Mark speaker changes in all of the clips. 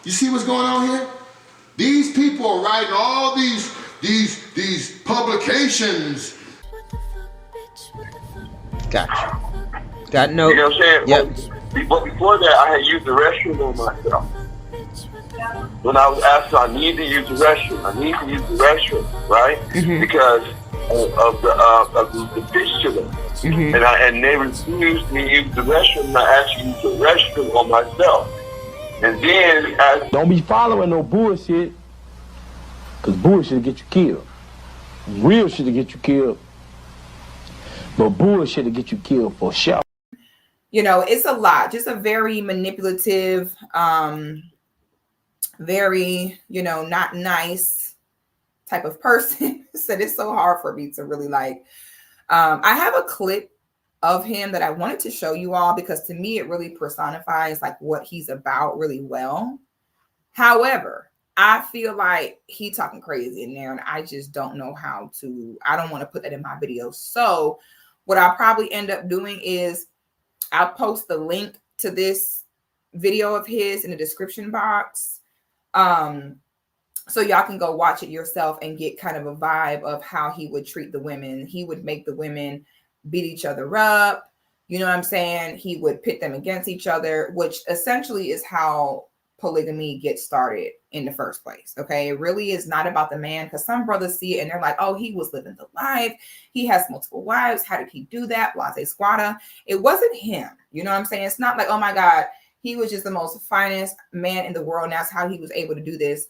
Speaker 1: You see what's going on here? These people are writing all these publications.
Speaker 2: Gotcha. Got no.
Speaker 3: You know what I'm saying?
Speaker 2: Yep.
Speaker 3: But before that, I had used the restroom on myself. When I was asked, I need to use the restroom. I need to use the restroom, right?
Speaker 2: Mm-hmm.
Speaker 3: Because of the fistula.
Speaker 2: Mm-hmm.
Speaker 3: And they refused me to use the restroom, and I actually used the restroom on myself. And then
Speaker 4: don't be following no bullshit, because bullshit will get you killed. Real shit will get you killed, but bullshit will get you killed for sure.
Speaker 5: You know, it's a lot. Just a very manipulative, very, you know, not nice type of person. So it's so hard for me to really like. I have a clip of him that I wanted to show you all because to me it really personifies like what he's about really well. However, I feel like he talking crazy in there and I just don't know how to, I don't want to put that in my video. So what I'll probably end up doing is I'll post the link to this video of his in the description box. So y'all can go watch it yourself and get kind of a vibe of how he would treat the women. He would make the women beat each other up. You know what I'm saying? He would pit them against each other, which essentially is how polygamy gets started in the first place. Okay. It really is not about the man, because some brothers see it and they're like, oh, he was living the life. He has multiple wives. How did he do that? Blase squatta. It wasn't him. You know what I'm saying? It's not like, oh my God, he was just the most finest man in the world. And that's how he was able to do this.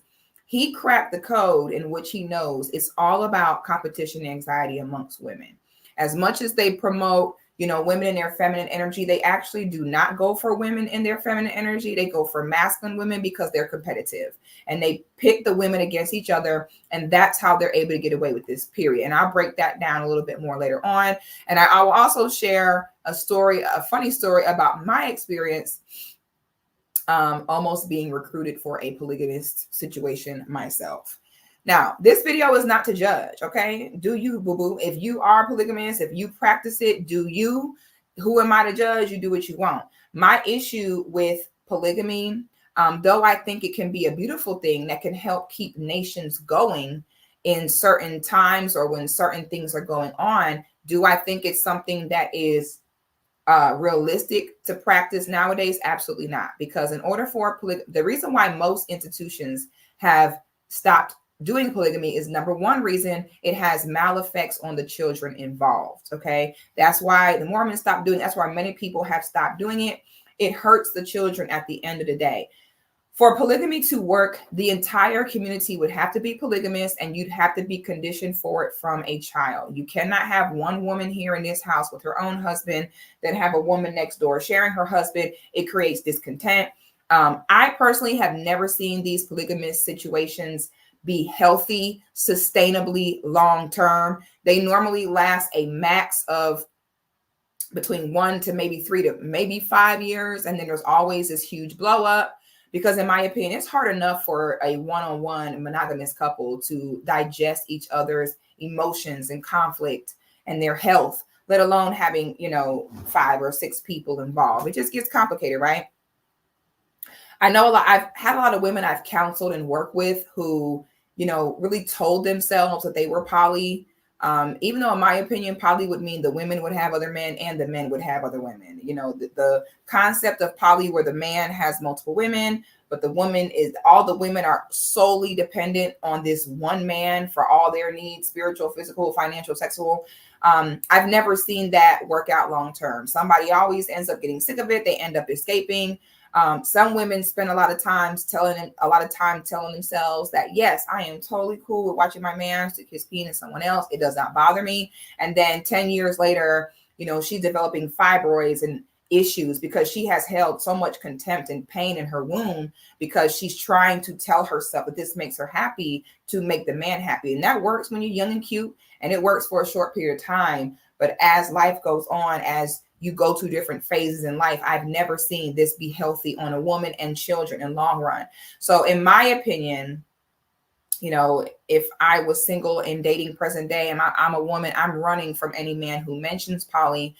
Speaker 5: He cracked the code in which he knows it's all about competition anxiety amongst women. As much as they promote, you know, women in their feminine energy, they actually do not go for women in their feminine energy. They go for masculine women because they're competitive and they pit the women against each other. And that's how they're able to get away with this, period. And I'll break that down a little bit more later on. And I will also share a story, a funny story about my experience almost being recruited for a polygamist situation myself. Now, this video is not to judge, okay? Do you, boo-boo? If you are polygamous, if you practice it, do you? Who am I to judge? You do what you want. My issue with polygamy, though I think it can be a beautiful thing that can help keep nations going in certain times or when certain things are going on, do I think it's something that is realistic to practice nowadays? Absolutely not. Because in order for the reason why most institutions have stopped doing polygamy is, number one reason, it has maleffects on the children involved. Okay. That's why the Mormons stopped doing it. That's why many people have stopped doing it. It hurts the children at the end of the day. For polygamy to work, the entire community would have to be polygamous and you'd have to be conditioned for it from a child. You cannot have one woman here in this house with her own husband, then have a woman next door sharing her husband. It creates discontent. I personally have never seen these polygamous situations be healthy, sustainably long-term. They normally last a max of between 1 to maybe 3 to maybe 5 years. And then there's always this huge blow up. Because in my opinion, it's hard enough for a one-on-one monogamous couple to digest each other's emotions and conflict and their health, let alone having, you know, 5 or 6 people involved. It just gets complicated, right? I know I've had a lot of women I've counseled and worked with who, you know, really told themselves that they were poly. Even though in my opinion, poly would mean the women would have other men and the men would have other women. You know, the concept of poly where the man has multiple women, but the woman is, all the women are solely dependent on this one man for all their needs, spiritual, physical, financial, sexual. I've never seen that work out long term. Somebody always ends up getting sick of it. They end up escaping. Some women spend a lot of time telling themselves that, yes, I am totally cool with watching my man stick his peen in someone else. It does not bother me. And then 10 years later, you know, she's developing fibroids and issues because she has held so much contempt and pain in her womb because she's trying to tell herself that this makes her happy to make the man happy. And that works when you're young and cute, and it works for a short period of time. But as life goes on, as you go through different phases in life, I've never seen this be healthy on a woman and children in long run. So in my opinion, you know, if I was single and dating present day and I'm a woman, I'm running from any man who mentions poly.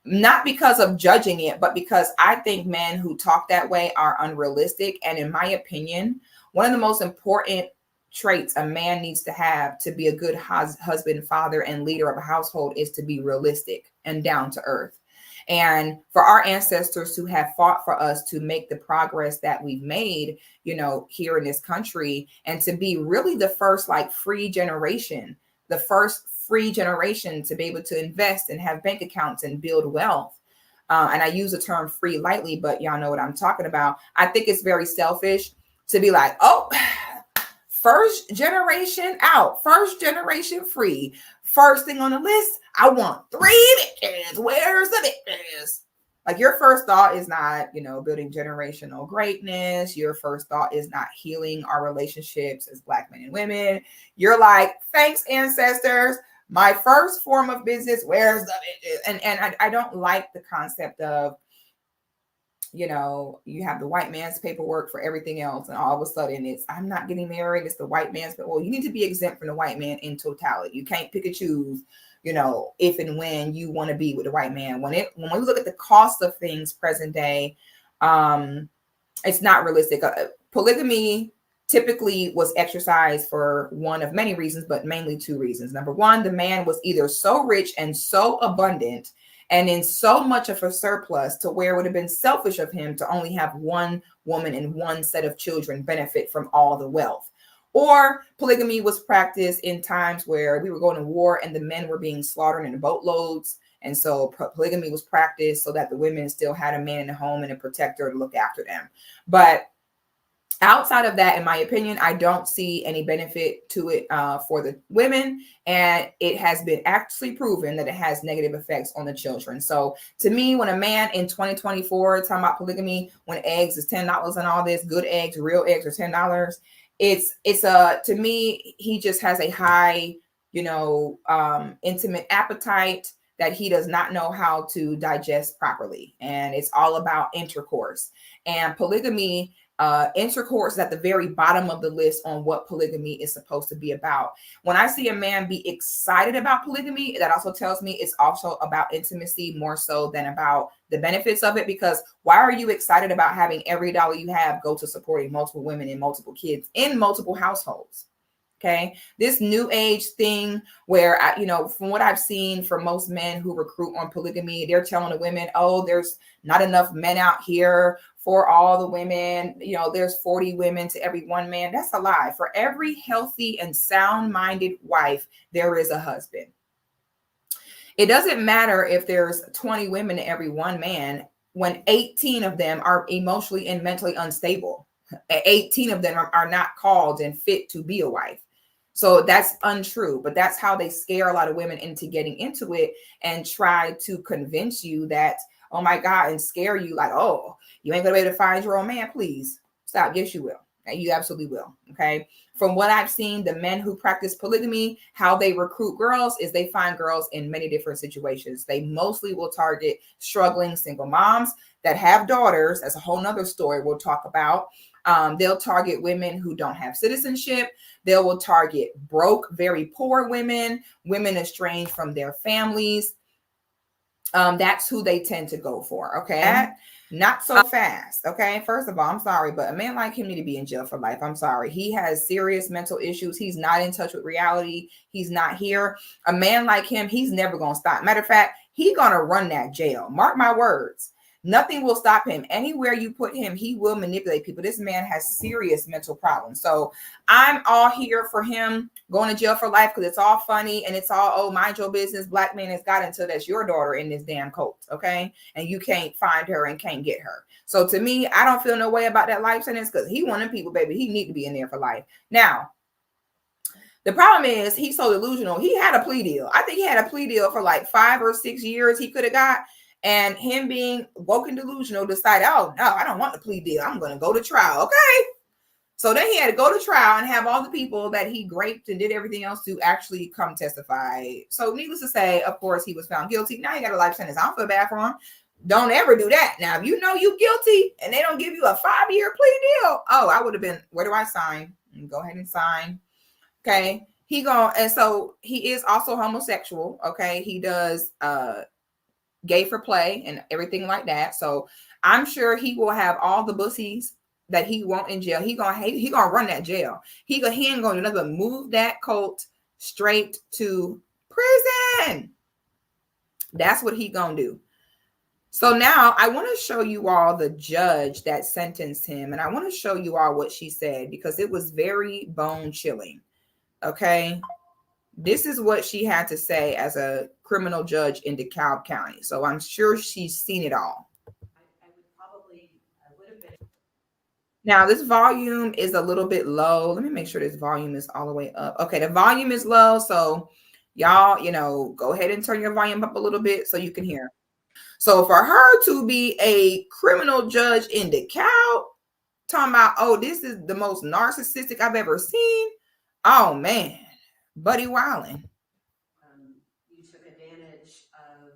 Speaker 5: not because of judging it, but because I think men who talk that way are unrealistic. And in my opinion, one of the most important traits a man needs to have to be a good husband, father, and leader of a household is to be realistic and down to earth. And for our ancestors who have fought for us to make the progress that we've made, you know, here in this country, and to be really the first like free generation, the first free generation to be able to invest and have bank accounts and build wealth. And I use the term free lightly, but y'all know what I'm talking about. I think it's very selfish to be like, oh, first generation out, first generation free. First thing on the list, I want 3 bitches. Where's the bitches? Like your first thought is not, you know, building generational greatness. Your first thought is not healing our relationships as Black men and women. You're like, thanks, ancestors. My first form of business, where's the bitches? And I don't like the concept of, you know, you have the white man's paperwork for everything else, and all of a sudden it's, I'm not getting married. It's the white man's. Well, you need to be exempt from the white man in totality. You can't pick and choose, you know, if and when you want to be with the white man. When we look at the cost of things present day, it's not realistic. Polygamy typically was exercised for one of many reasons, but mainly 2 reasons. Number one, the man was either so rich and so abundant and in so much of a surplus to where it would have been selfish of him to only have one woman and one set of children benefit from all the wealth. Or polygamy was practiced in times where we were going to war and the men were being slaughtered in boatloads. And so polygamy was practiced so that the women still had a man in the home and a protector to look after them. But outside of that, in my opinion, I don't see any benefit to it for the women. And it has been actually proven that it has negative effects on the children. So to me, when a man in 2024 talking about polygamy, when eggs is $10 and all this, good eggs, real eggs are $10, to me, he just has a high, you know, intimate appetite that he does not know how to digest properly. And it's all about intercourse. And polygamy, intercourse is at the very bottom of the list on what polygamy is supposed to be about. When I see a man be excited about polygamy, that also tells me it's also about intimacy more so than about the benefits of it. Because why are you excited about having every dollar you have go to supporting multiple women and multiple kids in multiple households? Okay, this new age thing where, you know, from what I've seen for most men who recruit on polygamy, they're telling the women, oh, there's not enough men out here for all the women. You know, there's 40 women to every one man. That's a lie. For every healthy and sound-minded wife, there is a husband. It doesn't matter if there's 20 women to every one man when 18 of them are emotionally and mentally unstable. 18 of them are not called and fit to be a wife. So that's untrue, but that's how they scare a lot of women into getting into it and try to convince you that, oh my God, and scare you like, oh, you ain't gonna be able to find your own man. Please stop. Yes, you will. You absolutely will. Okay. From what I've seen, the men who practice polygamy, how they recruit girls is they find girls in many different situations. They mostly will target struggling single moms that have daughters. That's a whole nother story we'll talk about. They'll target women who don't have citizenship. They will target broke, very poor women, women estranged from their families. That's who they tend to go for. Okay. Not so fast. Okay. First of all, I'm sorry, but a man like him need to be in jail for life. I'm sorry. He has serious mental issues. He's not in touch with reality. He's not here. A man like him, he's never going to stop. Matter of fact, he's going to run that jail. Mark my words. Nothing will stop him. Anywhere you put him, he will manipulate people. This man has serious mental problems. So I'm all here for him going to jail for life because it's all funny and it's all, oh, mind your business. Black man has got until that's your daughter in this damn cult. Okay. And you can't find her and can't get her. So to me, I don't feel no way about that life sentence because he wanted people, baby. He need to be in there for life. Now, the problem is he's so delusional. He had a plea deal. I think he had a plea deal for like 5 or 6 years he could have got. And him being woke and delusional decided, oh, no, I don't want the plea deal. I'm going to go to trial. Okay. So then he had to go to trial and have all the people that he raped and did everything else to actually come testify. So needless to say, of course, he was found guilty. Now he got a life sentence. I don't feel bad for him. Don't ever do that. Now, if you know you guilty and they don't give you a 5-year plea deal, oh, I would have been, where do I sign? Go ahead and sign. Okay. And so he is also homosexual. Okay. He does, gay for play and everything like that. So I'm sure he will have all the bussies that he want in jail. He gonna run that jail. He ain't gonna do nothing but move that cult straight to prison. That's what he gonna do. So now I want to show you all the judge that sentenced him, and I want to show you all what she said because it was very bone chilling. Okay, this is what she had to say as a criminal judge in DeKalb County. So I'm sure she's seen it all. Now this volume is a little bit low. Let me make sure this volume is all the way up. Okay, the volume is low, so y'all, go ahead and turn your volume up a little bit so you can hear. So for her to be a criminal judge in DeKalb, talking about, oh, this is the most narcissistic I've ever seen. Oh man, Buddy Wildin. You took advantage of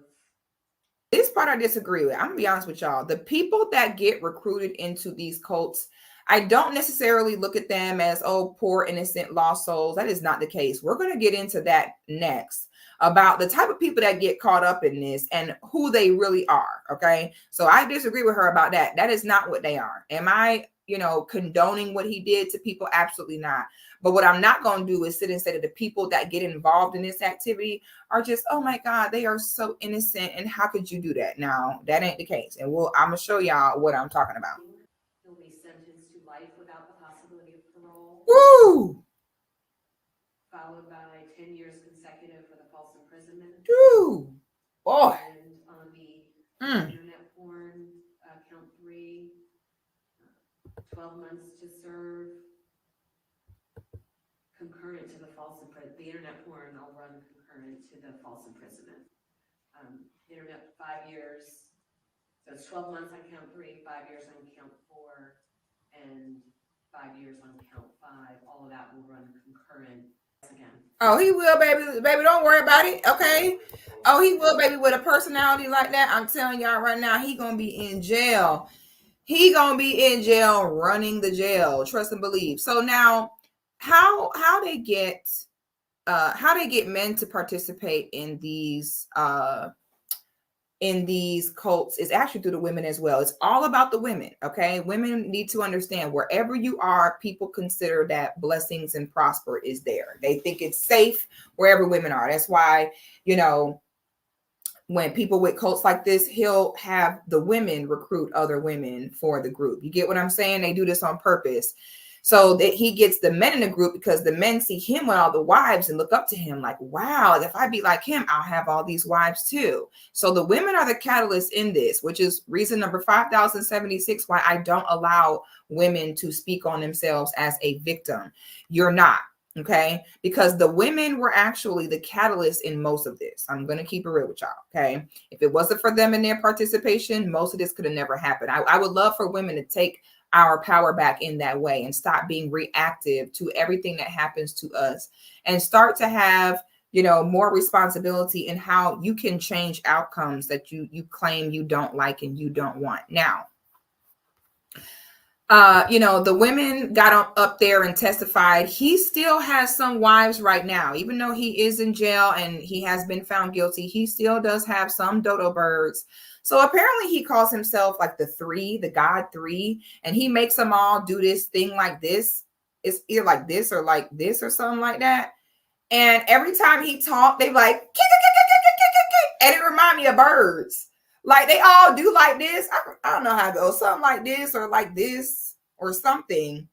Speaker 5: this part. I disagree with. I'm gonna be honest with y'all. The people that get recruited into these cults, I don't necessarily look at them as, oh, poor innocent lost souls. That is not the case. We're gonna get into that next, about the type of people that get caught up in this and who they really are. Okay. So I disagree with her about that. That is not what they are. Am I, condoning what he did to people? Absolutely not. But what I'm not going to do is sit and say that the people that get involved in this activity are just, oh my God, they are so innocent. And how could you do that? Now, that ain't the case. And I'm going to show y'all what I'm talking about.
Speaker 6: He'll be sentenced to life without the possibility of parole.
Speaker 5: Woo!
Speaker 6: Followed by 10 years consecutive for the false imprisonment.
Speaker 5: Woo! Boy.
Speaker 6: And on the internet porn, count 3, 12 months to serve. Concurrent to the false imprisonment. The internet porn, I'll run concurrent to the false imprisonment. Internet, 5 years. So it's 12 months on count 3, 5 years on count 4, and 5 years on count 5. All of that will run concurrent again.
Speaker 5: Oh, he will, baby. Baby, don't worry about it. Okay. Oh, he will, baby. With a personality like that, I'm telling y'all right now, he gonna be in jail. He gonna be in jail, running the jail. Trust and believe. So now, how they get men to participate in these cults is actually through the women as well. It's all about the women. Okay. Women need to understand wherever you are, people consider that blessings and prosper is there. They think it's safe wherever women are. That's why, when people with cults like this, he'll have the women recruit other women for the group. You get what I'm saying? They do this on purpose so that he gets the men in the group, because the men see him with all the wives and look up to him like, wow, if I be like him, I'll have all these wives too. So the women are the catalyst in this, which is reason number 5076 why I don't allow women to speak on themselves as a victim. You're not. Okay, because the women were actually the catalyst in most of this. I'm going to keep it real with y'all. Okay, if it wasn't for them and their participation, most of this could have never happened. I would love for women to take our power back in that way and stop being reactive to everything that happens to us and start to have, more responsibility in how you can change outcomes that you claim you don't like and you don't want. Now, the women got up there and testified. He still has some wives right now, even though he is in jail and he has been found guilty. He still does have some dodo birds. So apparently he calls himself like the God 3, and he makes them all do this thing like this. It's either like this or something like that. And every time he talked, they like, and it reminded me of birds. Like they all do like this. I don't know how it goes. Something like this or something.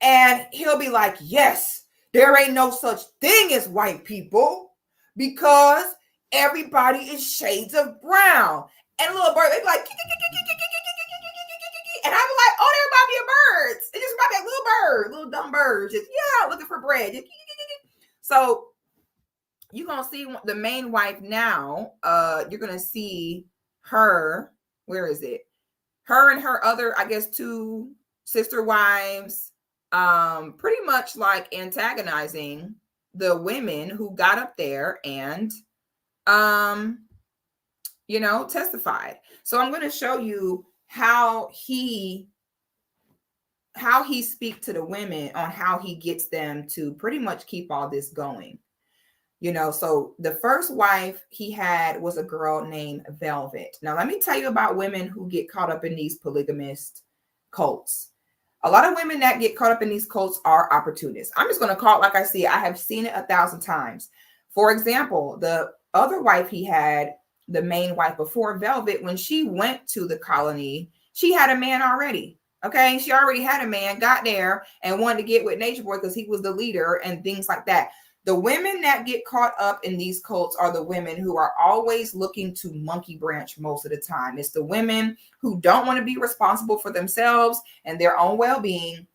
Speaker 5: And he'll be like, yes, there ain't no such thing as white people because everybody is shades of brown. And a little bird, they be like, and I be like, oh, there might be birds. It just might be a little bird, little dumb bird, just looking for bread. So you're gonna see the main wife now. You're gonna see her. Where is it? Her and her other, I guess, 2 sister wives, pretty much like antagonizing the women who got up there and, testified. So I'm going to show you how he speaks to the women on how he gets them to pretty much keep all this going. So the first wife he had was a girl named Velvet. Now, let me tell you about women who get caught up in these polygamist cults. A lot of women that get caught up in these cults are opportunists. I'm just going to call it like I see it. I have seen it 1,000 times. For example, the other wife he had, the main wife before Velvet, when she went to the colony, she had a man already. Okay. She already had a man, got there and wanted to get with Nature Boy because he was the leader and things like that. The women that get caught up in these cults are the women who are always looking to monkey branch most of the time. It's the women who don't want to be responsible for themselves and their own well-being.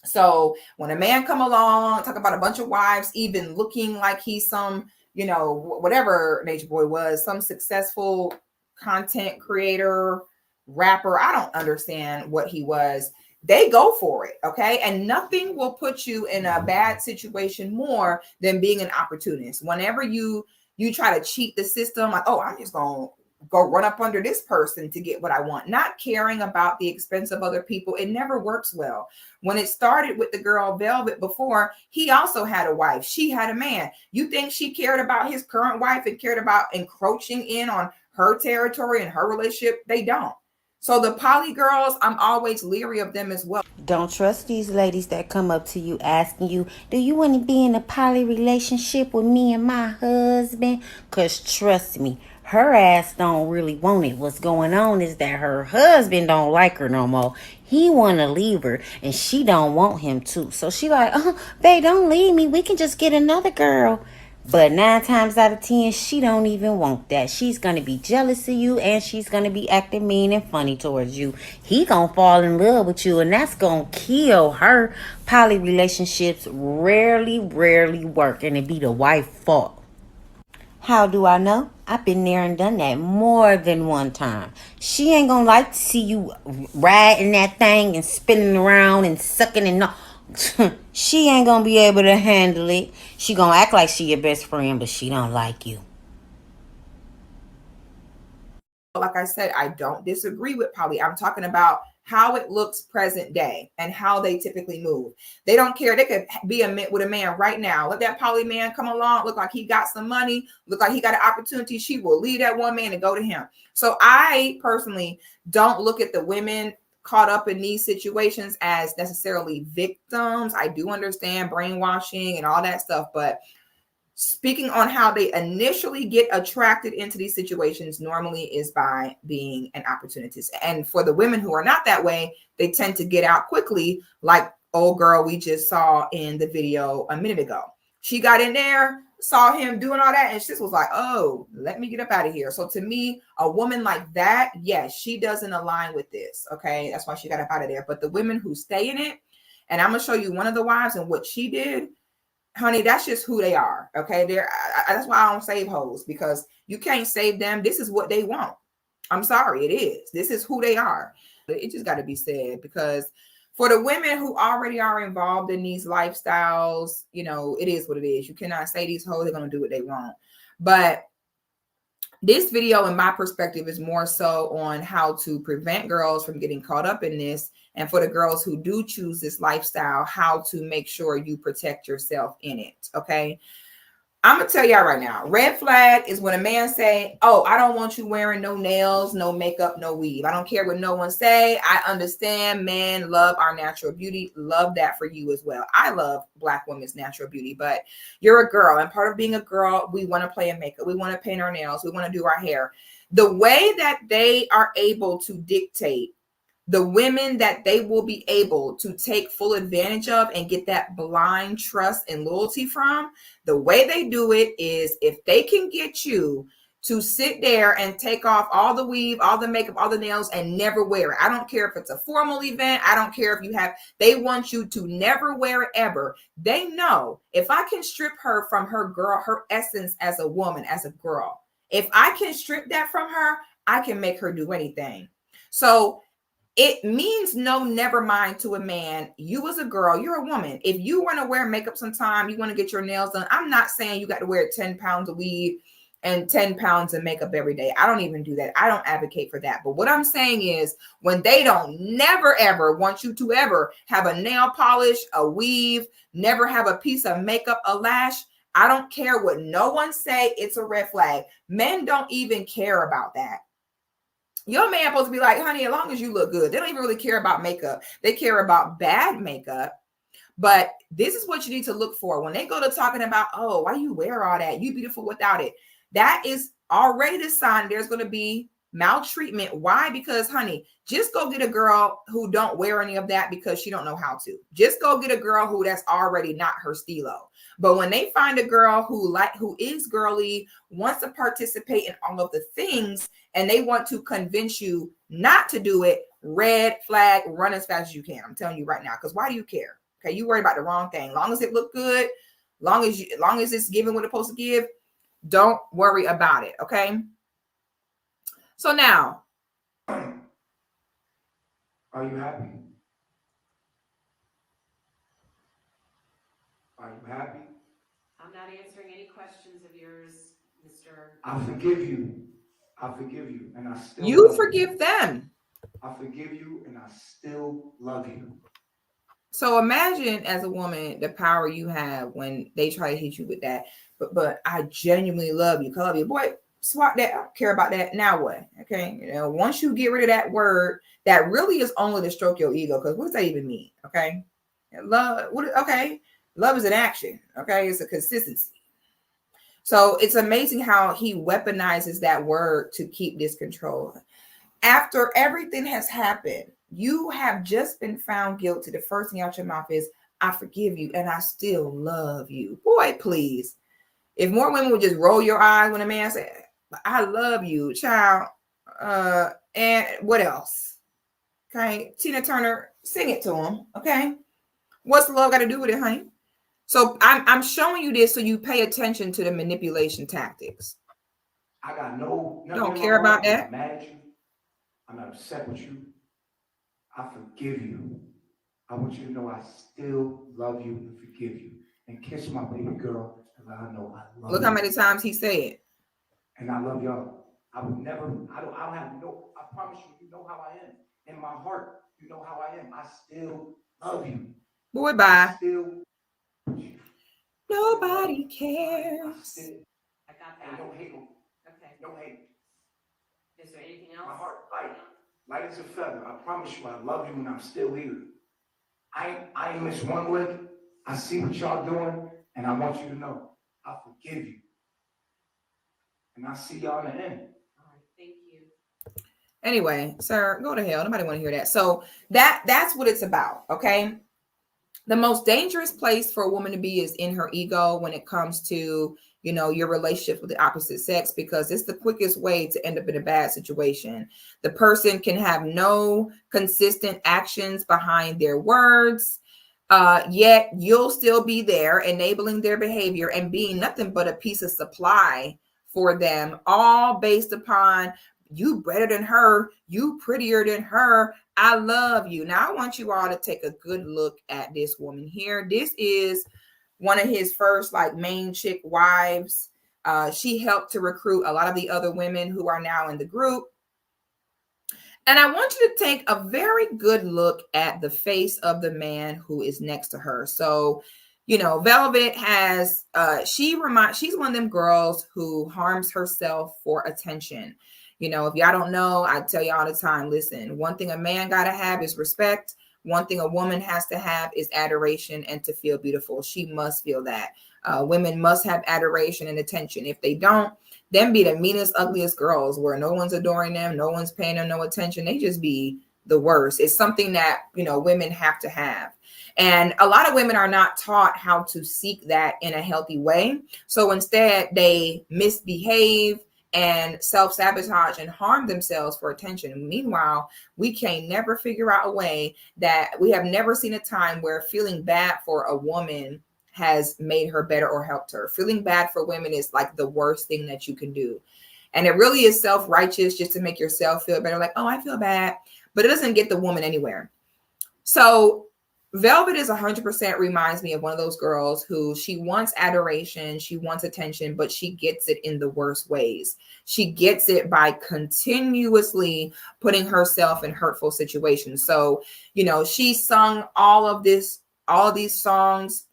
Speaker 5: So when a man come along, talk about a bunch of wives, even looking like he's some, whatever Nature Boy was, some successful content creator, rapper, I don't understand what he was. They go for it, okay? And nothing will put you in a bad situation more than being an opportunist. Whenever you try to cheat the system, like, oh, I'm just going to go run up under this person to get what I want, not caring about the expense of other people, it never works well. When it started with the girl Velvet before, he also had a wife. She had a man. You think she cared about his current wife and cared about encroaching in on her territory and her relationship? They don't. So the poly girls, I'm always leery of them as well.
Speaker 7: Don't trust these ladies that come up to you asking you, do you want to be in a poly relationship with me and my husband? Because trust me, her ass don't really want it. What's going on is that her husband don't like her no more. He want to leave her and she don't want him to. So she like, oh, babe, don't leave me. We can just get another girl. But 9 times out of 10, she don't even want that. She's going to be jealous of you and she's going to be acting mean and funny towards you. He going to fall in love with you and that's going to kill her. Poly relationships rarely work and it be the wife's fault. How do I know? I've been there and done that more than one time. She ain't going to like to see you riding that thing and spinning around and sucking and she ain't gonna be able to handle it. She gonna act like she your best friend, but she don't like you.
Speaker 5: Like I said, I don't disagree with poly. I'm talking about how it looks present day and how they typically move. They don't care. They could be with a man right now. Let that poly man come along, look like he got some money, look like he got an opportunity. She will leave that one man and go to him. So I personally don't look at the women caught up in these situations as necessarily victims. I do understand brainwashing and all that stuff, but speaking on how they initially get attracted into these situations normally is by being an opportunist. And for the women who are not that way, they tend to get out quickly, like old girl we just saw in the video a minute ago. She got in there, saw him doing all that, and she was like, oh, let me get up out of here. So to me, a woman like that, yes, she doesn't align with this. Okay, that's why she got up out of there. But the women who stay in it, and I'm gonna show you one of the wives and what she did, honey, that's just who they are. Okay, that's why I don't save hoes, because you can't save them. This is what they want. I'm sorry, it is. This is who they are. It just got to be said, because for the women who already are involved in these lifestyles, it is what it is. You cannot say these hoes are going to do what they want. But this video, in my perspective, is more so on how to prevent girls from getting caught up in this. And for the girls who do choose this lifestyle, how to make sure you protect yourself in it. Okay. I'm going to tell y'all right now, red flag is when a man say, oh, I don't want you wearing no nails, no makeup, no weave. I don't care what no one say. I understand men love our natural beauty. Love that for you as well. I love Black women's natural beauty, but you're a girl. And part of being a girl, we want to play in makeup. We want to paint our nails. We want to do our hair. The way that they are able to dictate the women that they will be able to take full advantage of and get that blind trust and loyalty from, the way they do it is if they can get you to sit there and take off all the weave, all the makeup, all the nails, and never wear it. I don't care if it's a formal event. I don't care if they want you to never wear it ever. They know if I can strip her from her essence as a woman, as a girl, if I can strip that from her, I can make her do anything. So it means no, never mind to a man. You as a girl, you're a woman. If you want to wear makeup sometime, you want to get your nails done. I'm not saying you got to wear 10 pounds of weave and 10 pounds of makeup every day. I don't even do that. I don't advocate for that. But what I'm saying is when they don't never, ever want you to ever have a nail polish, a weave, never have a piece of makeup, a lash, I don't care what no one say. It's a red flag. Men don't even care about that. Your man supposed to be like, honey, as long as you look good. They don't even really care about makeup. They care about bad makeup. But this is what you need to look for. When they go to talking about, oh, why you wear all that? You beautiful without it. That is already the sign there's going to be maltreatment. Why? Because, honey, just go get a girl who don't wear any of that because she don't know how to. Just go get a girl who that's already not her stilo. But when they find a girl who is girly, wants to participate in all of the things, and they want to convince you not to do it, red flag, run as fast as you can. I'm telling you right now, because why do you care? Okay, you worry about the wrong thing. Long as it look good, long as it's giving what it's supposed to give, don't worry about it. Okay. So now,
Speaker 8: are you happy? Are you happy?
Speaker 6: I'm not answering any questions of yours, Mr.
Speaker 8: I forgive you. I forgive you, and I still
Speaker 5: you
Speaker 8: love
Speaker 5: forgive
Speaker 8: you.
Speaker 5: them.
Speaker 8: I forgive you, and I still love you.
Speaker 5: So imagine as a woman the power you have when they try to hit you with that. But I genuinely love you. I love you, boy. Swap that. I don't care about that. Now what? Okay, once you get rid of that word, that really is only to stroke your ego. Because what does that even mean? Okay, love. Okay, love is an action. Okay, it's a consistency. So it's amazing how he weaponizes that word to keep this control. After everything has happened, you have just been found guilty. The first thing out your mouth is, I forgive you and I still love you. Boy, please. If more women would just roll your eyes when a man said, I love you, child. And what else? Okay. Tina Turner, sing it to him. Okay. What's the love got to do with it, honey? So I'm showing you this so you pay attention to the manipulation tactics.
Speaker 8: I got nothing
Speaker 5: Don't care about that.
Speaker 8: I'm mad at you. I'm not upset with you. I forgive you. I want you to know I still love you and forgive you. And kiss my baby girl and let her know I love you.
Speaker 5: Look how many times he said it.
Speaker 8: And I love y'all. I would never, I promise you, you know how I am. In my heart, you know how I am. I still love you.
Speaker 5: Boy, bye.
Speaker 8: Still,
Speaker 5: nobody cares.
Speaker 6: I got that.
Speaker 8: No hate.
Speaker 6: Okay.
Speaker 8: No hate.
Speaker 6: Is there anything else?
Speaker 8: My heart light as a feather. I promise you, I love you and I'm still here. I ain't missed one lick. I see what y'all doing, and I want you to know I forgive you. And I see y'all in the end.
Speaker 6: All right, thank you.
Speaker 5: Anyway, sir, go to hell. Nobody want to hear that. So that's what it's about. Okay. The most dangerous place for a woman to be is in her ego when it comes to, your relationship with the opposite sex, because it's the quickest way to end up in a bad situation. The person can have no consistent actions behind their words, yet you'll still be there enabling their behavior and being nothing but a piece of supply for them, all based upon you better than her, you prettier than her, I love you. Now I want you all to take a good look at this woman here. This is one of his first main chick wives. She helped to recruit a lot of the other women who are now in the group. And I want you to take a very good look at the face of the man who is next to her. So, Velvet has, she's one of them girls who harms herself for attention. If y'all don't know, I tell you all the time, listen, one thing a man got to have is respect. One thing a woman has to have is adoration and to feel beautiful. She must feel that. Women must have adoration and attention. If they don't, them be the meanest, ugliest girls where no one's adoring them. No one's paying them no attention. They just be the worst. It's something that, women have to have. And a lot of women are not taught how to seek that in a healthy way. So instead they misbehave and self-sabotage and harm themselves for attention. Meanwhile, we can never figure out a way that we have never seen a time where feeling bad for a woman has made her better or helped her. Feeling bad for women is the worst thing that you can do. And it really is self-righteous just to make yourself feel better. Oh, I feel bad, but it doesn't get the woman anywhere. So Velvet is 100% reminds me of one of those girls who she wants adoration, she wants attention, but she gets it in the worst ways. She gets it by continuously putting herself in hurtful situations. So, she sung all these songs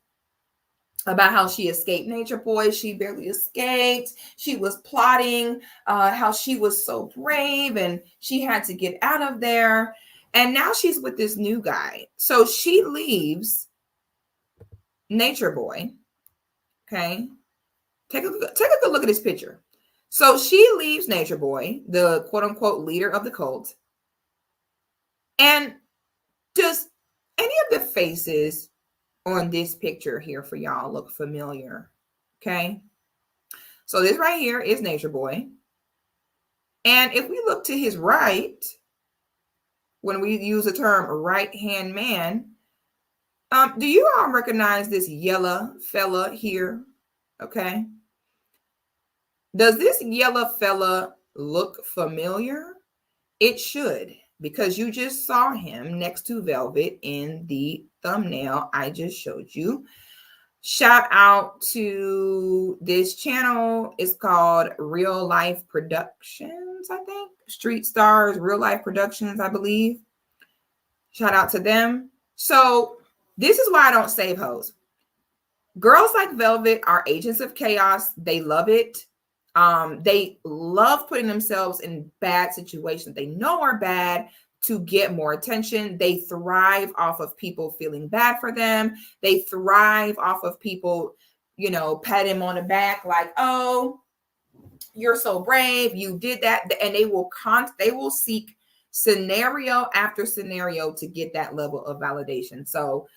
Speaker 5: about how she escaped Nature Boy. She barely escaped. She was plotting how she was so brave and she had to get out of there. And now she's with this new guy. So she leaves Nature Boy. Okay. Take a good look at this picture. So she leaves Nature Boy, the quote unquote leader of the cult. And does any of the faces on this picture here for y'all look familiar? Okay. So this right here is Nature Boy. And if we look to his right, when we use the term right-hand man, do you all recognize this yellow fella here? Okay. Does this yellow fella look familiar? It should, because you just saw him next to Velvet in the thumbnail I just showed you. Shout out to this channel. It's called Real Life Productions, I think. Street Stars, Real Life Productions, I believe. Shout out to them. So this is why I don't save hoes. Girls like Velvet are agents of chaos. They love it. They love putting themselves in bad situations they know are bad to get more attention. They thrive off of people feeling bad for them. They thrive off of people, you know, pat him on the back like, oh, you're so brave, you did that. And they will seek scenario after scenario to get that level of validation. So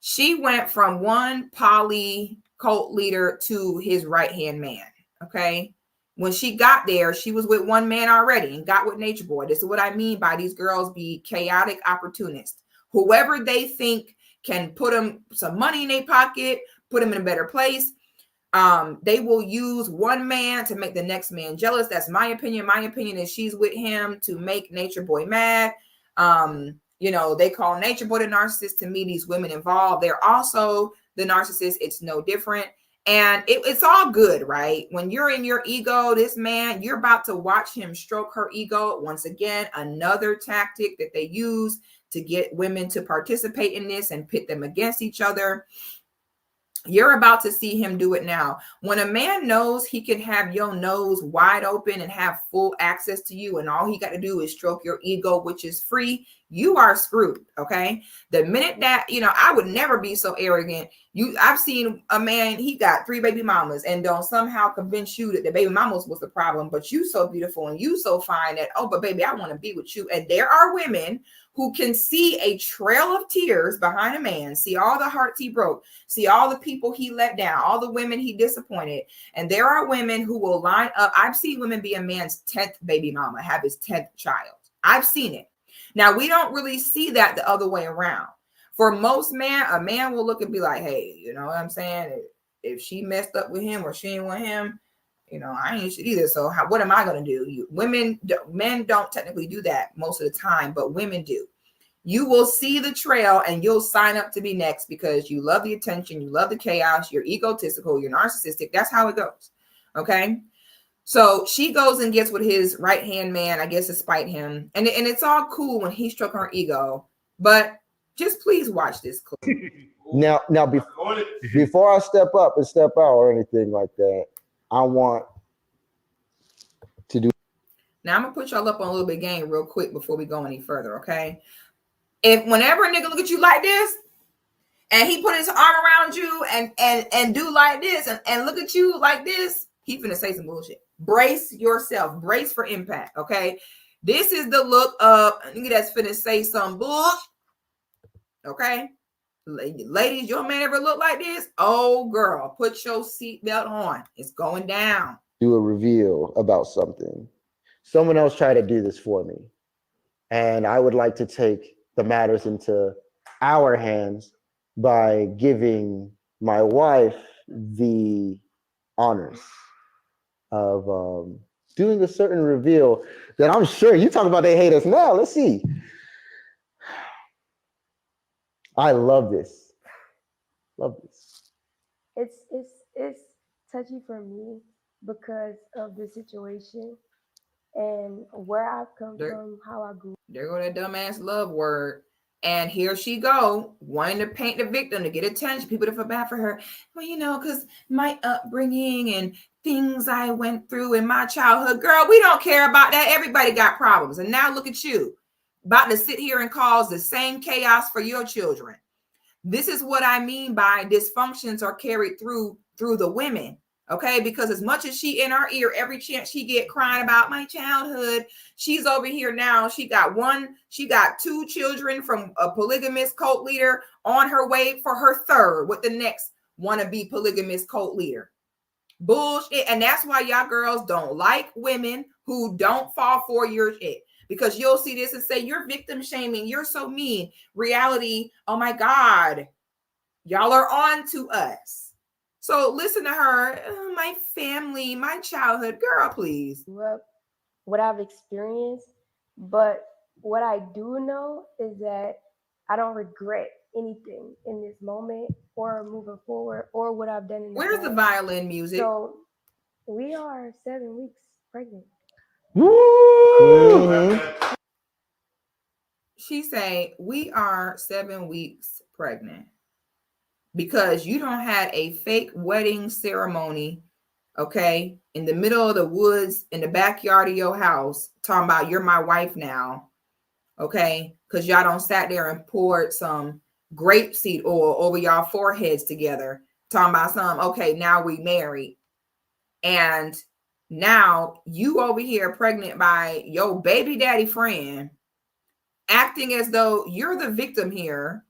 Speaker 5: she went from one poly cult leader to his right-hand man. Okay. When she got there, she was with one man already and got with Nature Boy. This is what I mean by these girls be chaotic opportunists. Whoever they think can put them some money in their pocket, put them in a better place. They will use one man to make the next man jealous. That's my opinion. My opinion is she's with him to make Nature Boy mad. You know, they call Nature Boy the narcissist. To me, these women involved, they're also the narcissist. It's no different. And it's all good, right? When you're in your ego, this man, you're about to watch him stroke her ego. Once again, another tactic that they use to get women to participate in this and pit them against each other. You're about to see him do it now. When a man knows he can have your nose wide open and have full access to you, and all he got to do is stroke your ego, which is free, you are screwed. Okay. The minute that, you know, I would never be so arrogant. I've seen a man, he got 3 baby mamas and don't somehow convince you that the baby mamas was the problem, but you so beautiful and you so fine that, oh, but baby, I want to be with you. And there are women who can see a trail of tears behind a man, see all the hearts he broke, see all the people he let down, all the women he disappointed. And there are women who will line up. I've seen women be a man's 10th baby mama, have his 10th child. I've seen it. Now, we don't really see that the other way around. For most men, a man will look and be like, hey, you know what I'm saying? If she messed up with him or she ain't want him, you know, I ain't shit either. So what am I going to do? Men don't technically do that most of the time, but women do. You will see the trail and you'll sign up to be next because you love the attention. You love the chaos. You're egotistical. You're narcissistic. That's how it goes. Okay. So she goes and gets with his right-hand man, I guess, to spite him. And it's all cool when he struck her ego, but just please watch this clip.
Speaker 2: Now, before I step up and step out or anything like that, I want to do.
Speaker 5: Now I'm gonna put y'all up on a little bit game real quick before we go any further. Okay. If whenever a nigga look at you like this and he put his arm around you and do like this and look at you like this, he finna say some bullshit. Brace yourself. Brace for impact. Okay. This is the look of a nigga that's finna say some bullshit. Okay. Ladies, your man ever look like this? Oh, girl, put your seatbelt on. It's going down.
Speaker 2: Do a reveal about something. Someone else tried to do this for me. And I would like to take the matters into our hands by giving my wife the honors of doing a certain reveal that I'm sure you talk about they hate us now. Let's see. I love this. Love this.
Speaker 9: It's touchy for me because of the situation and where I've come from, how I grew.
Speaker 5: There go that dumbass love word. And here she go, wanting to paint the victim to get attention, people to feel bad for her. Well, you know, because my upbringing and things I went through in my childhood. Girl, we don't care about that. Everybody got problems. And now look at you, about to sit here and cause the same chaos for your children. This is what I mean by dysfunctions are carried through the women. Okay, because as much as she in our ear every chance she get crying about my childhood, she's over here now. She got 2 children from a polygamous cult leader, on her way for her third with the next wannabe polygamous cult leader. Bullshit. And that's why y'all girls don't like women who don't fall for your shit, because you'll see this and say, you're victim shaming, you're so mean. Reality, oh my God, y'all are on to us. So listen to her. My family, my childhood. Girl, please.
Speaker 9: What I've experienced, but what I do know is that I don't regret anything in this moment or moving forward or what I've done in the
Speaker 5: Where's
Speaker 9: past.
Speaker 5: the violin music?
Speaker 9: So we are 7 weeks pregnant.
Speaker 2: Mhm.
Speaker 5: She say, we are 7 weeks pregnant. Because you don't have a fake wedding ceremony, okay, in the middle of the woods in the backyard of your house, talking about you're my wife now, okay, because y'all don't sat there and poured some grapeseed oil over y'all foreheads together, talking about some, okay, now we married. And now you over here pregnant by your baby daddy friend, acting as though you're the victim here,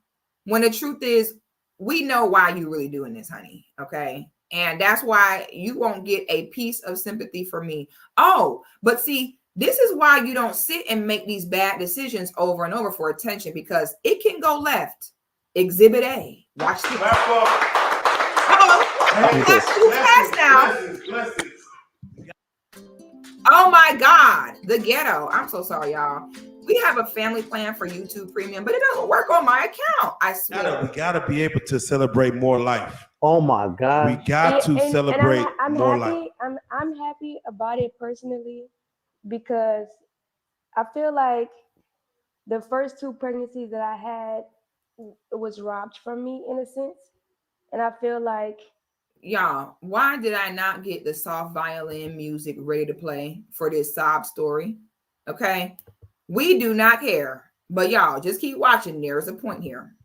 Speaker 5: when the truth is, we know why you're really doing this, honey. Okay. And that's why you won't get a piece of sympathy from me. Oh, but see, this is why you don't sit and make these bad decisions over and over for attention, because it can go left. Exhibit A. Watch this. That's too fast now. Oh my God. The ghetto. I'm so sorry, y'all. We have a family plan for YouTube Premium, but it doesn't work on my account. I swear.
Speaker 10: We gotta be able to celebrate more life.
Speaker 2: Oh my God.
Speaker 10: We got to celebrate
Speaker 9: I'm
Speaker 10: more
Speaker 9: happy.
Speaker 10: life.
Speaker 9: I'm happy about it personally, because I feel like the first 2 pregnancies that I had was robbed from me in a sense. And I feel like,
Speaker 5: y'all, why did I not get the soft violin music ready to play for this sob story? Okay. We do not care, but y'all just keep watching. There's a point here.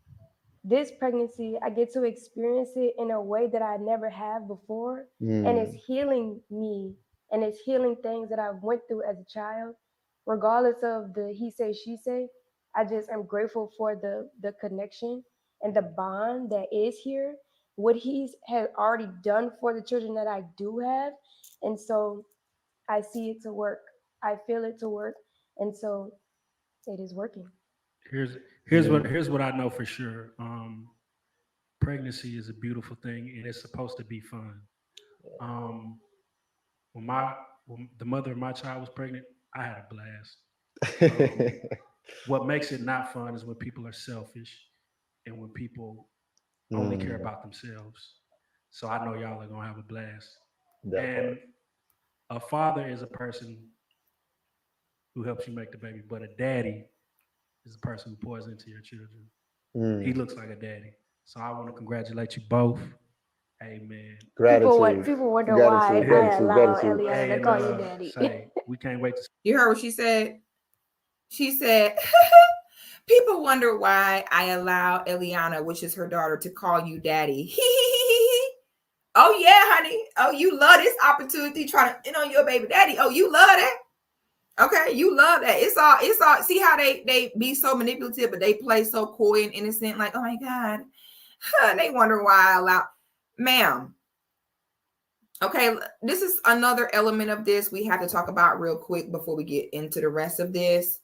Speaker 9: this pregnancy, I get to experience it in a way that I never have before. And it's healing me, and it's healing things that I went through as a child, regardless of the he say, she say. I just am grateful for the connection and the bond that is here, what he's has already done for the children that I do have. And so I see it to work. I feel it to work. And so it is working.
Speaker 11: Here's what I know for sure. Pregnancy is a beautiful thing, and it's supposed to be fun. When the mother of my child was pregnant, I had a blast. What makes it not fun is when people are selfish and when people only care about themselves. So I know y'all are gonna have a blast. And a father is a person who helps you make the baby, but a daddy is a person who pours into your children. He looks like a daddy. So I want to congratulate you both. Amen.
Speaker 2: Gratitude.
Speaker 9: People wonder why I allow Eliana to call you daddy.
Speaker 11: We can't wait to see.
Speaker 5: You heard what she said? She said, people wonder why I allow Eliana, which is her daughter, to call you daddy. Oh yeah, honey. Oh, you love this opportunity trying to, your baby daddy. Oh, you love that. Okay, you love that. It's all. See how they be so manipulative, but they play so coy and innocent. Like, oh my God, they wonder why I allow, ma'am. Okay, this is another element of this we have to talk about real quick before we get into the rest of this.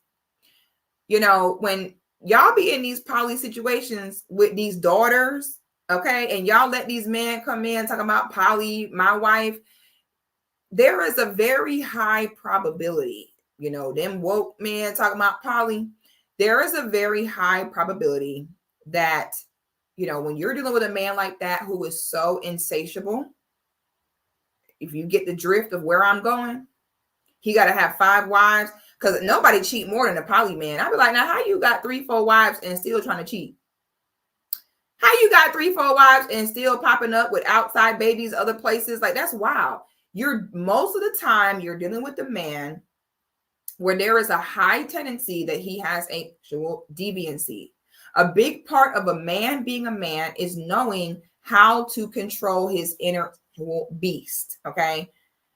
Speaker 5: When y'all be in these poly situations with these daughters, okay, and y'all let these men come in talking about poly, my wife, there is a very high probability, them woke men talking about poly, there is a very high probability that, when you're dealing with a man like that who is so insatiable, if you get the drift of where I'm going, he got to have 5 wives, Because nobody cheat more than a poly man. I'd be like, now how you got 3-4 wives and still trying to cheat? How you got 3-4 wives and still popping up with outside babies, other places? Like, that's wild. Most of the time you're dealing with a man where there is a high tendency that he has actual deviancy. A big part of a man being a man is knowing how to control his inner beast. Okay.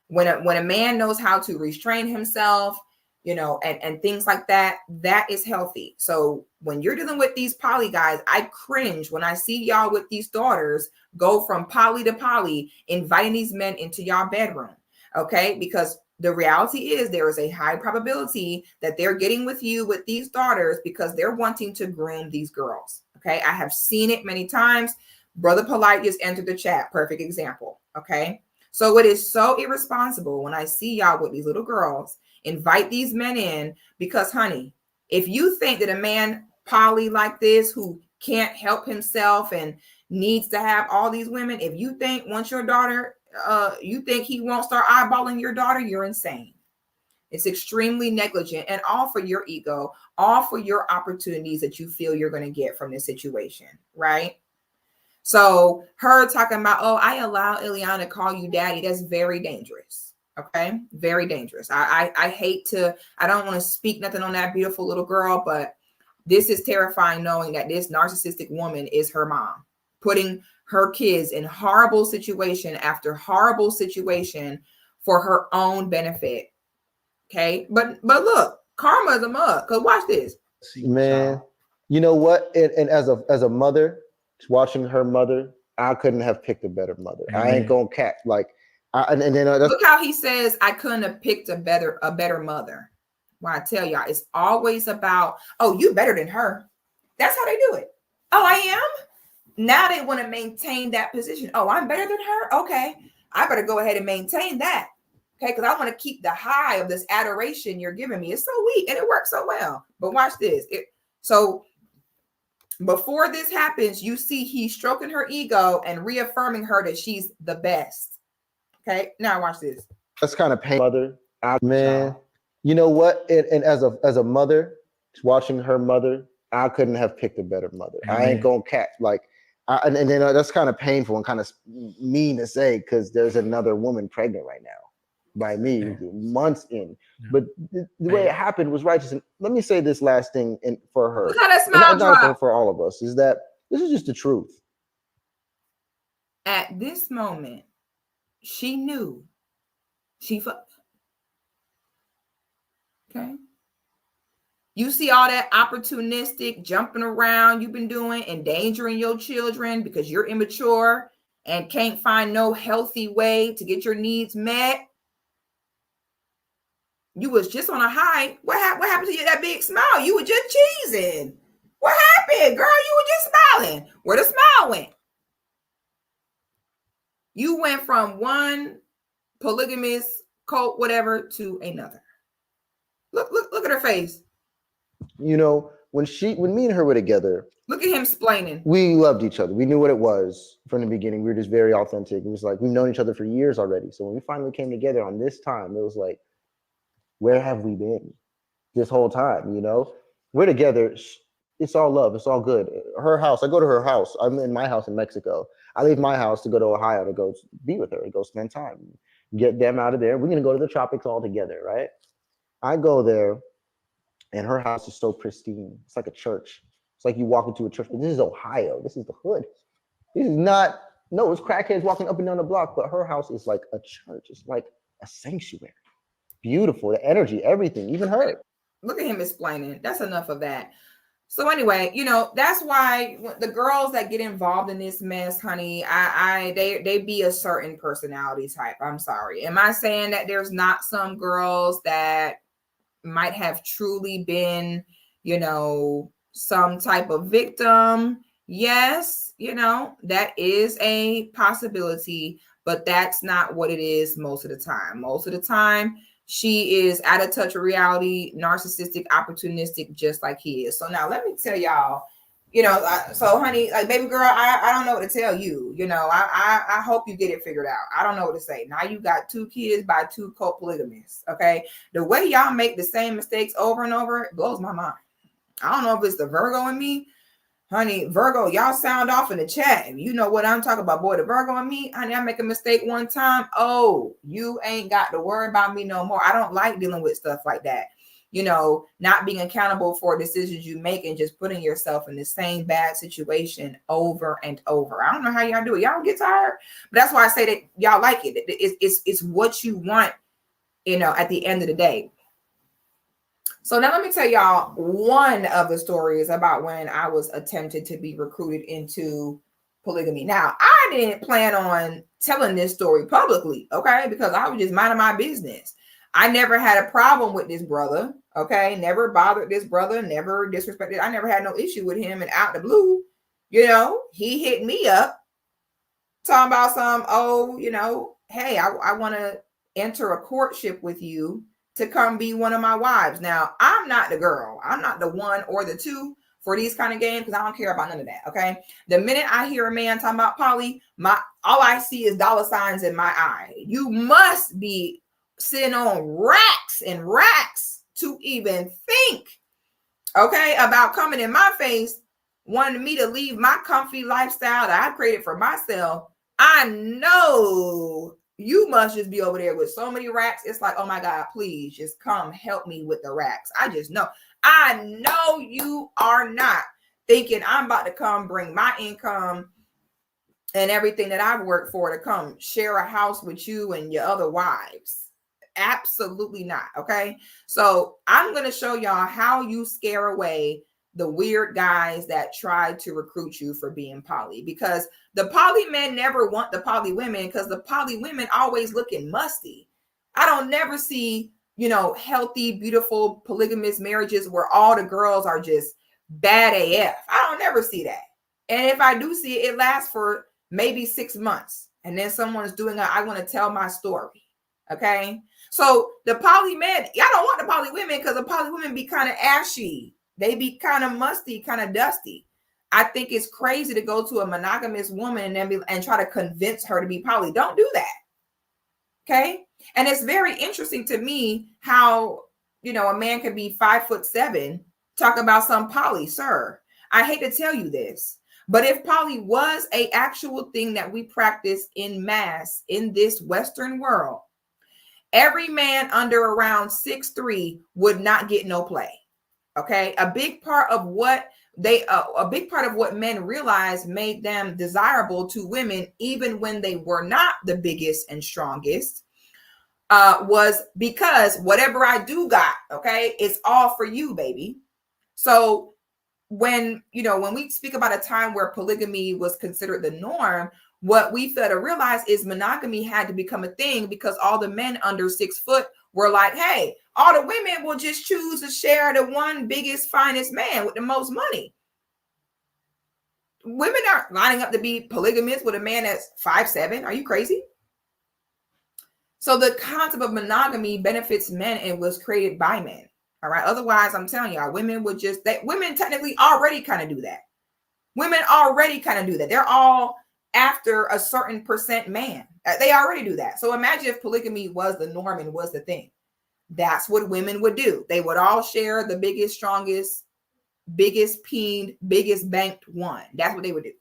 Speaker 5: When a man knows how to restrain himself, and things like that, that is healthy. So when you're dealing with these poly guys, I cringe when I see y'all with these daughters go from poly to poly, inviting these men into y'all bedroom. Okay. Because the reality is there is a high probability that they're getting with you with these daughters because they're wanting to groom these girls. Okay. I have seen it many times. Brother Polite just entered the chat. Perfect example. Okay. So it is so irresponsible when I see y'all with these little girls invite these men in, because honey, if you think that a man poly like this who can't help himself and needs to have all these women, if you think once your daughter, you think he won't start eyeballing your daughter, you're insane. It's extremely negligent, and all for your ego, all for your opportunities that you feel you're going to get from this situation, right? So her talking about, oh, I allow Ileana to call you daddy. That's very dangerous. Okay. Very dangerous. I don't want to speak nothing on that beautiful little girl, but this is terrifying knowing that this narcissistic woman is her mom, putting her kids in horrible situation after horrible situation for her own benefit. Okay. But look, karma is a mug. Cause watch this.
Speaker 2: Man, you know what? And as a mother, watching her mother, I couldn't have picked a better mother. I ain't gonna cat like. Look
Speaker 5: how he says I couldn't have picked a better mother. Well, I tell y'all, it's always about, oh, you better than her. That's how they do it. Oh, I am. Now they want to maintain that position. Oh, I'm better than her. Okay, I better go ahead and maintain that. Okay, because I want to keep the high of this adoration you're giving me. It's so weak and it works so well. But watch this. So before this happens, you see he's stroking her ego and reaffirming her that she's the best. Okay, now watch this.
Speaker 2: That's kind of pain, mother. Man, you know what? And as a mother, watching her mother, I couldn't have picked a better mother. I ain't gonna cat like. That's kind of painful and kind of mean to say because there's another woman pregnant right now by me, months in. But the way it happened was righteous. And let me say this last thing for her.
Speaker 5: Look how that smile drop.
Speaker 2: For all of us is that this is just the truth.
Speaker 5: At this moment, she knew she fucked. Okay. You see all that opportunistic jumping around you've been doing, endangering your children because you're immature and can't find no healthy way to get your needs met. You was just on a high. What happened to you? That big smile? You were just cheesing. What happened, girl? You were just smiling. Where the smile went? You went from one polygamous cult, whatever, to another. Look at her face.
Speaker 2: You know, when me and her were together,
Speaker 5: look at him explaining.
Speaker 2: We loved each other. We knew what it was from the beginning. We were just very authentic. It was like we've known each other for years already. So when we finally came together on this time, it was like, where have we been this whole time? You know, we're together. It's all love. It's all good. Her house. I go to her house. I'm in my house in Mexico. I leave my house to go to Ohio to go be with her and go spend time. Get them out of there. We're gonna go to the tropics all together, right? I go there, and her house is so pristine. It's like a church. It's like you walk into a church. But this is Ohio. This is the hood. This is not. No, it's crackheads walking up and down the block. But her house is like a church. It's like a sanctuary. Beautiful. The energy, everything, even her.
Speaker 5: Look at him explaining. That's enough of that. So anyway, you know, that's why the girls that get involved in this mess, honey, they be a certain personality type. I'm sorry. Am I saying that there's not some girls that might have truly been, you know, some type of victim? Yes, you know, that is a possibility, but that's not what it is most of the time. Most of the time, she is out of touch with reality, narcissistic, opportunistic, just like he is. So now let me tell y'all, So honey, like baby girl, I don't know what to tell you. I hope you get it figured out. I don't know what to say. Now you got 2 kids by 2 co-polygamists. Okay. The way y'all make the same mistakes over and over, it blows my mind. I don't know if it's the Virgo in me. Honey, Virgo, y'all sound off in the chat. You know what I'm talking about, boy. The Virgo in me, honey, I make a mistake one time. Oh, you ain't got to worry about me no more. I don't like dealing with stuff like that. Not being accountable for decisions you make and just putting yourself in the same bad situation over and over. I don't know how y'all do it. Y'all don't get tired, but that's why I say that y'all like it. It's what you want, at the end of the day. So now let me tell y'all one of the stories about when I was attempted to be recruited into polygamy. Now, I didn't plan on telling this story publicly, okay, because I was just minding my business. I never had a problem with this brother, okay, never bothered this brother, never disrespected. I never had no issue with him, and out the blue, he hit me up talking about hey, I want to enter a courtship with you to come be one of my wives. Now, I'm not the girl. I'm not the one or the two for these kind of games because I don't care about none of that, okay? The minute I hear a man talking about poly, all I see is dollar signs in my eye. You must be sitting on racks and racks to even think, okay, about coming in my face, wanting me to leave my comfy lifestyle that I created for myself. I know you must just be over there with so many racks. It's like, oh my God, please just come help me with the racks. I just know. I know you are not thinking I'm about to come bring my income and everything that I've worked for to come share a house with you and your other wives. Absolutely not. Okay. So I'm going to show y'all how you scare away the weird guys that try to recruit you for being poly, because the poly men never want the poly women because the poly women always looking musty. I don't never see, healthy, beautiful polygamous marriages where all the girls are just bad AF. I don't never see that. And if I do see it, it lasts for maybe 6 months. And then someone's doing I want to tell my story. Okay. So the poly men, y'all don't want the poly women because the poly women be kind of ashy. They be kind of musty, kind of dusty. I think it's crazy to go to a monogamous woman and try to convince her to be poly. Don't do that. Okay. And it's very interesting to me how, a man can be 5'7", talk about some poly. Sir, I hate to tell you this, but if poly was an actual thing that we practice in mass in this Western world, every man under around 6'3" would not get no play. Okay, a big part of what men realized made them desirable to women, even when they were not the biggest and strongest, was because whatever I do got, okay, it's all for you, baby. So when we speak about a time where polygamy was considered the norm, what we fail to realize is monogamy had to become a thing because all the men under 6 foot were like, hey, all the women will just choose to share the one biggest, finest man with the most money. Women aren't lining up to be polygamous with a man that's 5'7". Are you crazy? So the concept of monogamy benefits men and was created by men. All right. Otherwise, I'm telling y'all, women technically already kind of do that. Women already kind of do that. They're all after a certain percent man. They already do that. So imagine if polygamy was the norm and was the thing. That's what women would do. They would all share the biggest, strongest, biggest peened, biggest banked one. That's what they would do.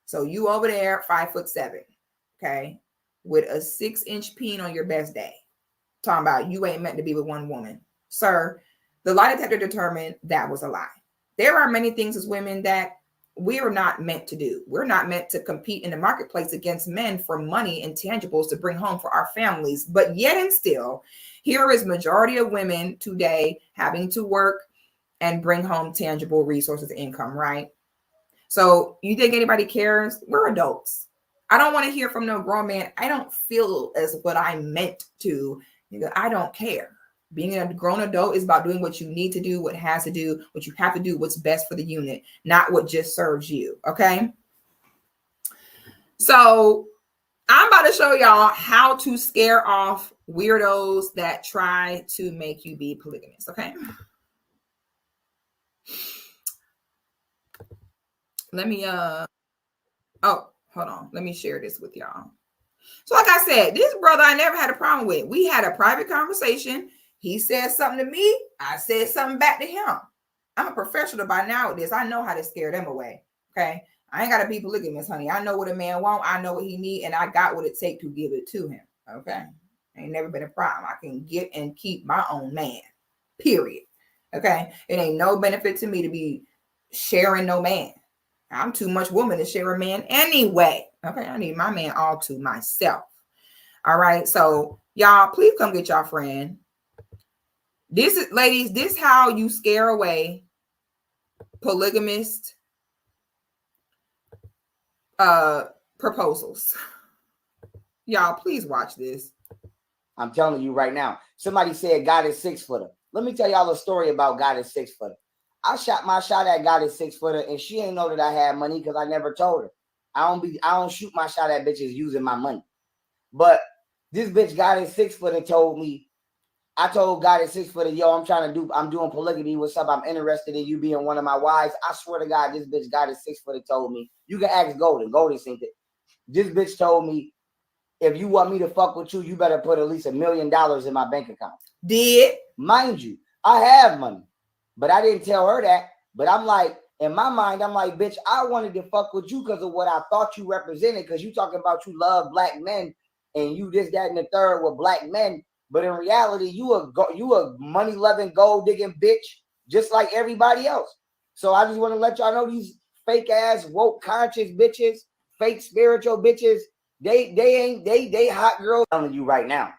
Speaker 5: So you over there, 5'7", okay, with a 6-inch peen on your best day, talking about you ain't meant to be with one woman. Sir, the lie detector determined that was a lie. There are many things as women that we are not meant to do. We're not meant to compete in the marketplace against men for money and tangibles to bring home for our families. But yet and still, here is majority of women today having to work and bring home tangible resources of income, right? So you think anybody cares? We're adults. I don't want to hear from no grown man. I don't feel as what I meant to. I don't care. Being a grown adult is about doing what you need to do, what has to do, what you have to do, what's best for the unit, not what just serves you. Okay. So I'm about to show y'all how to scare off weirdos that try to make you be polygamous. Okay. let me oh, hold on. Let me share this with y'all. So like I said, this brother I never had a problem with. We had a private conversation. He said something to me. I said something back to him. I'm a professional by now with this. I know how to scare them away. Okay. I ain't got to be polygamous, honey. I know what a man want. I know what he need. And I got what it take to give it to him. Okay. Ain't never been a problem. I can get and keep my own man. Period. Okay. It ain't no benefit to me to be sharing no man. I'm too much woman to share a man anyway. Okay. I need my man all to myself. All right. So y'all, please come get y'all friend. This is, ladies, this how you scare away polygamist proposals. Y'all, please watch this.
Speaker 12: I'm telling you right now. Somebody said God is 6-footer. Let me tell y'all a story about God is 6-footer. I shot my shot at God is 6-footer, and she ain't know that I had money because I never told her. I don't shoot my shot at bitches using my money. But this bitch God is 6-footer told me, I told God is 6-footer, yo, I'm doing polygamy. What's up? I'm interested in you being one of my wives. I swear to God, this bitch God is 6-footer told me. You can ask Golden. Golden seen it. This bitch told me, if you want me to fuck with you, you better put at least $1 million in my bank account.
Speaker 5: Did?
Speaker 12: Mind you, I have money, but I didn't tell her that. But I'm like, in my mind, I'm like, bitch, I wanted to fuck with you because of what I thought you represented. Because you talking about you love black men and you this, that, and the third with black men. But in reality, you a money-loving, gold-digging bitch, just like everybody else. So I just want to let y'all know these fake-ass, woke-conscious bitches, fake spiritual bitches, they hot girls. I'm telling you right now.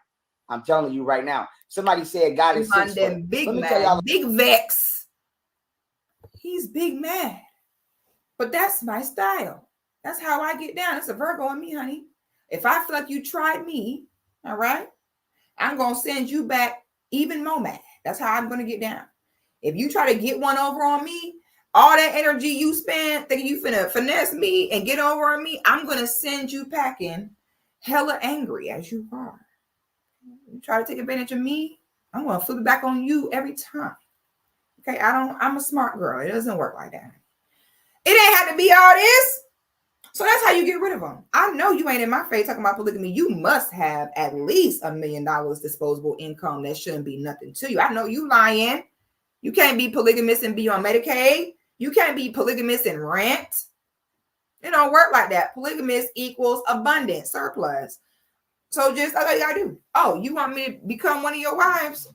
Speaker 12: I'm telling you right now. Somebody said God is 6-footer.
Speaker 5: Big
Speaker 12: Let me
Speaker 5: mad,
Speaker 12: tell y'all.
Speaker 5: big vex. He's big mad. But that's my style. That's how I get down. It's a Virgo on me, honey. If I feel like you tried me, all right, I'm going to send you back even more mad. That's how I'm going to get down. If you try to get one over on me, all that energy you spend thinking you finna finesse me and get over on me, I'm going to send you packing hella angry as you are. You try to take advantage of me, I'm going to flip it back on you every time. Okay, I'm a smart girl. It doesn't work like that. It ain't had to be all this. So that's how you get rid of them. I know you ain't in my face talking about polygamy. You must have at least $1 million disposable income. That shouldn't be nothing to you. I know you lying. You can't be polygamous and be on Medicaid. You can't be polygamous and rent. It don't work like that. Polygamous equals abundance, surplus. So just that's all you gotta do. Oh, you want me to become one of your wives?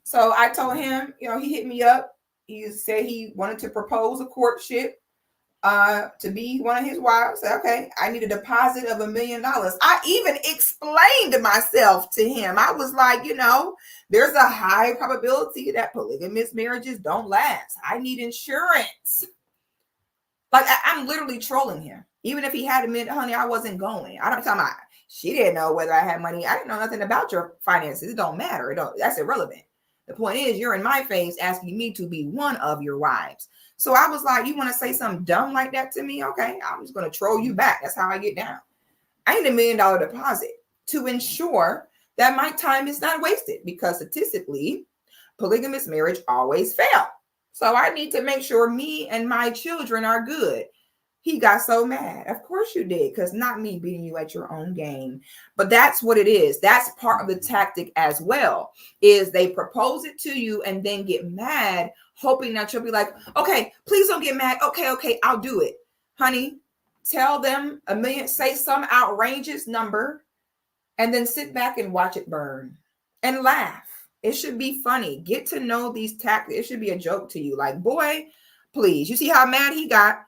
Speaker 5: So I told him, he hit me up. He said he wanted to propose a courtship to be one of his wives. I said, okay, I need a deposit of $1 million. I even explained myself to him. I was like, there's a high probability that polygamous marriages don't last. I need insurance. Like I'm literally trolling him. Even if he had $1 million, honey, I wasn't going. I don't tell my. She didn't know whether I had money. I didn't know nothing about your finances. It don't matter. That's irrelevant. The point is, you're in my face asking me to be one of your wives. So I was like, you want to say something dumb like that to me? Okay, I'm just going to troll you back. That's how I get down. I need $1 million deposit to ensure that my time is not wasted because statistically, polygamous marriage always fail. So I need to make sure me and my children are good. He got so mad. Of course you did, because not me beating you at your own game. But that's what it is. That's part of the tactic as well, is they propose it to you and then get mad, hoping that you'll be like, okay, please don't get mad. Okay, I'll do it. Honey, tell them $1 million, say some outrageous number, and then sit back and watch it burn and laugh. It should be funny. Get to know these tactics. It should be a joke to you. Like, boy, please. You see how mad he got?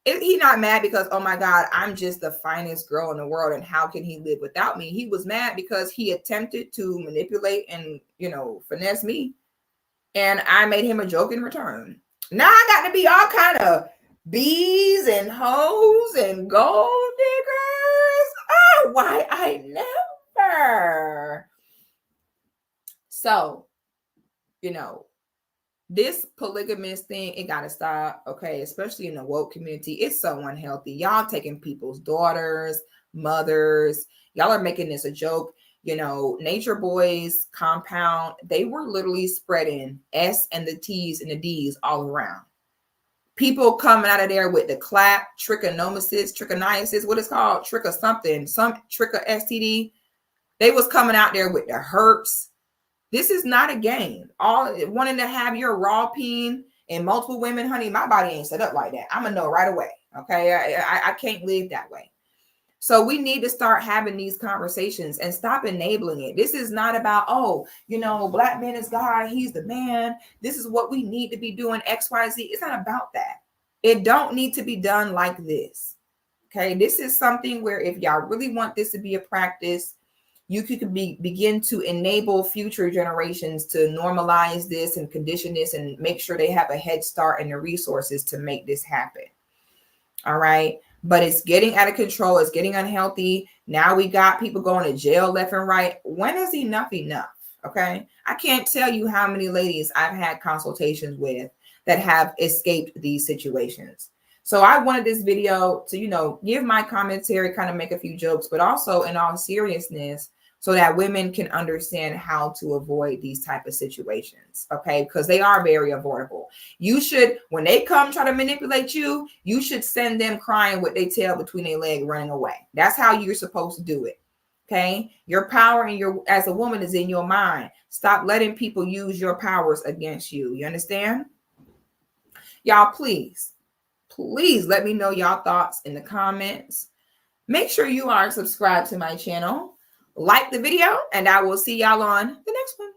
Speaker 5: He not mad because, oh my God, I'm just the finest girl in the world and how can he live without me? He was mad because he attempted to manipulate and, finesse me. And I made him a joke in return. Now I got to be all kind of bees and hoes and gold diggers. Oh, why I never. So, this polygamous thing, it got to stop, okay? Especially in the woke community. It's so unhealthy. Y'all taking people's daughters, mothers. Y'all are making this a joke. Nature Boys compound, they were literally spreading S and the T's and the D's all around. People coming out of there with the clap, trichoniasis, what it's called, trick or something, some trick or STD. They was coming out there with the herpes. This is not a game. All wanting to have your raw peen and multiple women, honey, my body ain't set up like that. I'm gonna know right away. Okay, I can't live that way. So we need to start having these conversations and stop enabling it. This is not about, oh, you know, black man is God, he's the man. This is what we need to be doing, XYZ. It's not about that. It don't need to be done like this. Okay, this is something where if y'all really want this to be a practice, you could begin to enable future generations to normalize this and condition this and make sure they have a head start and the resources to make this happen. All right. But it's getting out of control. It's getting unhealthy. Now we got people going to jail left and right. When is enough enough? Okay. I can't tell you how many ladies I've had consultations with that have escaped these situations. So I wanted this video to, you know, give my commentary, kind of make a few jokes, but also in all seriousness, so that women can understand how to avoid these type of situations, okay? Because they are very avoidable. You should, when they come try to manipulate you, you should send them crying with their tail between their legs running away. That's how you're supposed to do it, okay? Your power and your as a woman is in your mind. Stop letting people use your powers against you. You understand? Y'all, please let me know y'all thoughts in the comments. Make sure you are subscribed to my channel. Like the video, and I will see y'all on the next one.